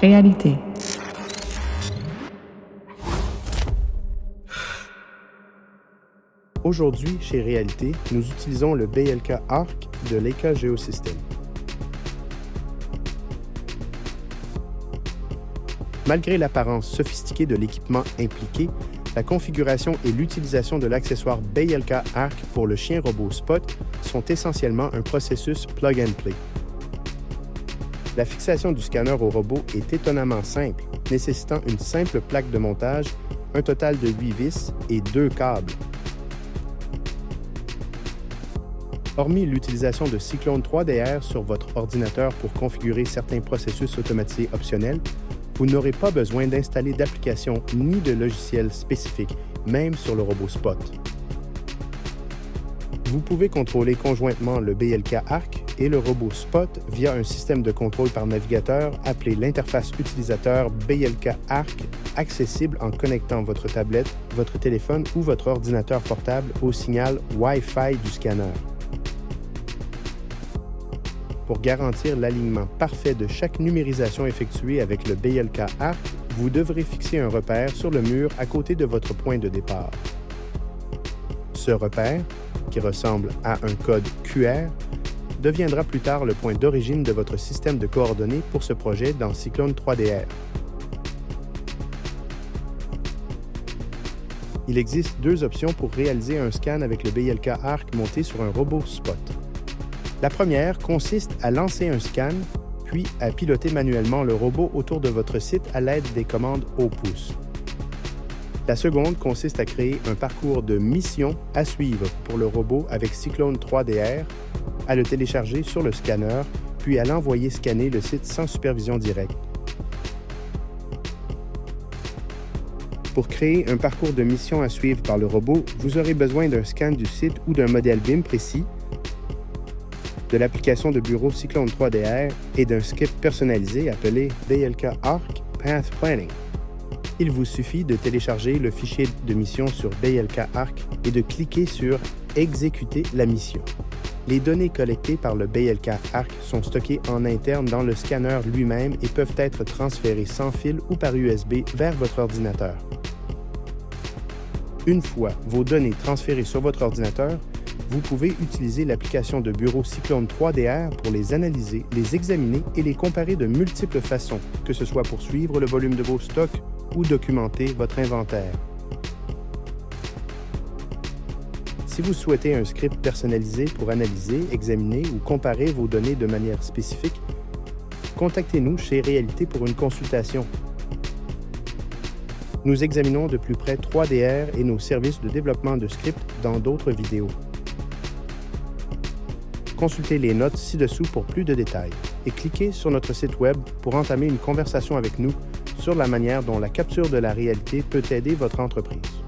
Réalité. Aujourd'hui, chez Réalité, nous utilisons le BLK Arc de Leica Geosystems. Malgré l'apparence sophistiquée de l'équipement impliqué, la configuration et l'utilisation de l'accessoire BLK Arc pour le chien robot Spot sont essentiellement un processus plug and play. La fixation du scanner au robot est étonnamment simple, nécessitant une simple plaque de montage, un total de 8 vis et 2 câbles. Hormis l'utilisation de Cyclone 3DR sur votre ordinateur pour configurer certains processus automatisés optionnels, vous n'aurez pas besoin d'installer d'application ni de logiciel spécifique, même sur le robot Spot. Vous pouvez contrôler conjointement le BLK Arc et le robot Spot via un système de contrôle par navigateur appelé l'interface utilisateur BLK Arc, accessible en connectant votre tablette, votre téléphone ou votre ordinateur portable au signal Wi-Fi du scanner. Pour garantir l'alignement parfait de chaque numérisation effectuée avec le BLK Arc, vous devrez fixer un repère sur le mur à côté de votre point de départ. Ce repère, qui ressemble à un code QR, deviendra plus tard le point d'origine de votre système de coordonnées pour ce projet dans Cyclone 3DR. Il existe deux options pour réaliser un scan avec le BLK Arc monté sur un robot Spot. La première consiste à lancer un scan, puis à piloter manuellement le robot autour de votre site à l'aide des commandes au pouce. La seconde consiste à créer un parcours de mission à suivre pour le robot avec Cyclone 3DR, à le télécharger sur le scanner, puis à l'envoyer scanner le site sans supervision directe. Pour créer un parcours de mission à suivre par le robot, vous aurez besoin d'un scan du site ou d'un modèle BIM précis, de l'application de bureau Cyclone 3DR et d'un script personnalisé appelé BLK Arc Path Planning. Il vous suffit de télécharger le fichier de mission sur BLK Arc et de cliquer sur « Exécuter la mission ». Les données collectées par le BLK Arc sont stockées en interne dans le scanner lui-même et peuvent être transférées sans fil ou par USB vers votre ordinateur. Une fois vos données transférées sur votre ordinateur, vous pouvez utiliser l'application de bureau Cyclone 3DR pour les analyser, les examiner et les comparer de multiples façons, que ce soit pour suivre le volume de vos stocks ou documenter votre inventaire. Si vous souhaitez un script personnalisé pour analyser, examiner ou comparer vos données de manière spécifique, contactez-nous chez Réalité pour une consultation. Nous examinons de plus près 3DR et nos services de développement de scripts dans d'autres vidéos. Consultez les notes ci-dessous pour plus de détails et cliquez sur notre site web pour entamer une conversation avec nous sur la manière dont la capture de la réalité peut aider votre entreprise.